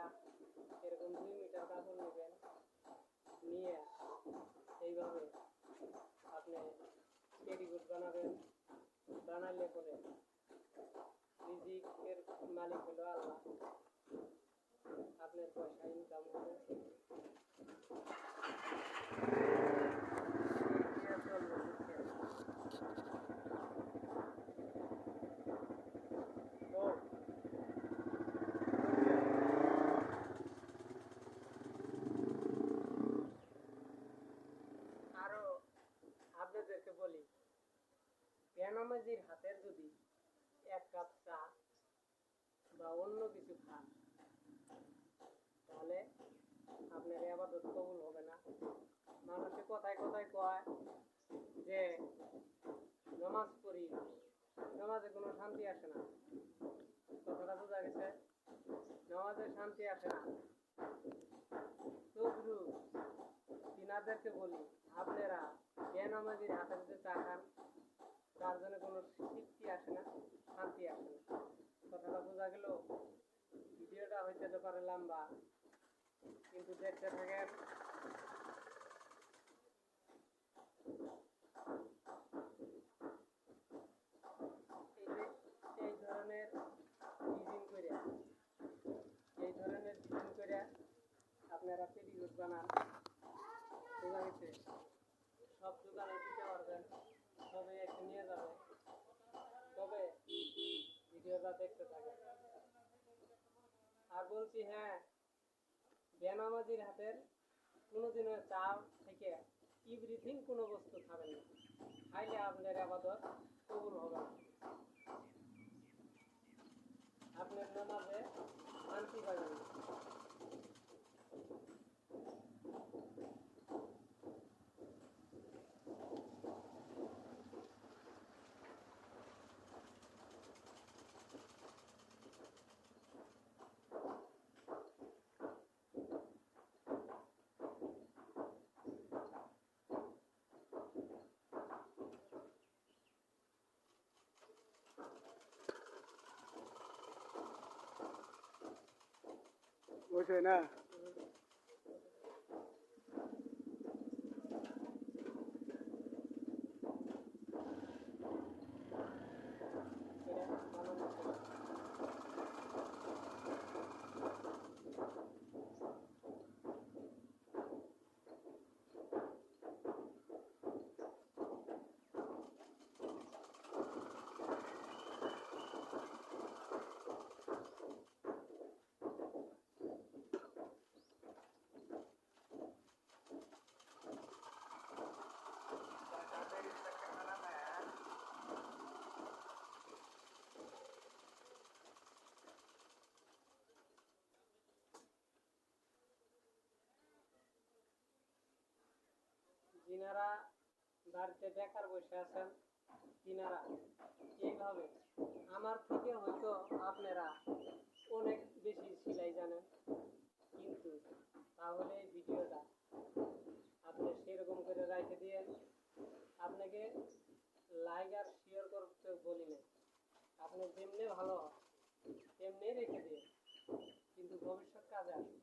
আপনারা এরকম 2 মিটার কাপড় নেবেন, নিয়ে এইভাবে আপনি পেটিকোট বানাবেন। বানাইলে পরে রিজিকের মালিক হলো আল্লাহ, আপনার পয়সা ইনকাম হবে। আরো আপনাদেরকে বলি, বেনামাজির হাতের যদি 1 কাপ চা বা অন্য কিছু খান, তাহলে আপনার ইবাদত কবুল হবে না। মানুষে কথায় কথায় কয় যে নামাজ পড়ি, নামাজে কোনো শান্তি আসে না। কথাটা বোঝা গেছে? নামাজে শান্তি আসে না। তবু তিনাদেরকে বলি, আপনারা বেনামাজির হাতে যদি চা খান, তার জন্য কোনো তৃপ্তি আসে না, শান্তি আসে না। কথাটা বোঝা গেল? ভিডিওটা হইতে পারে লম্বা, কিন্তু দেখতে থাকেন। এই ধরনের ডিজাইন করে আপনারা পেটিকোট বানান। বোঝা গেছে? সব দোকানে দিতে পারবেন, সবাই একটু নিয়ে যাবে। তবে ভিডিওটা দেখতে থাকেন। আর বলছি, হ্যাঁ, বেনামাজির হাতের কোনোদিনও চা থেকে এভরিথিং কোনো বস্তু খাবেন না। খাইলে আপনার ইবাদত কবুল হবে না, আপনার নামাজে শান্তি পাবেন না। ওইটাই না। যিনারা বাড়িতে বেকার বসে আছেন, তিনারা এইভাবে আমার থেকে হয়তো আপনারা অনেক বেশি সেলাই জানেন, কিন্তু তাহলে এই ভিডিওটা আপনি সেরকম করে রাখে দিয়েন। আপনাকে লাইক আর শেয়ার করতে বলি না, আপনি যেমনি ভালো তেমনি রেখে দিন, কিন্তু ভবিষ্যৎ কাজে আসবে।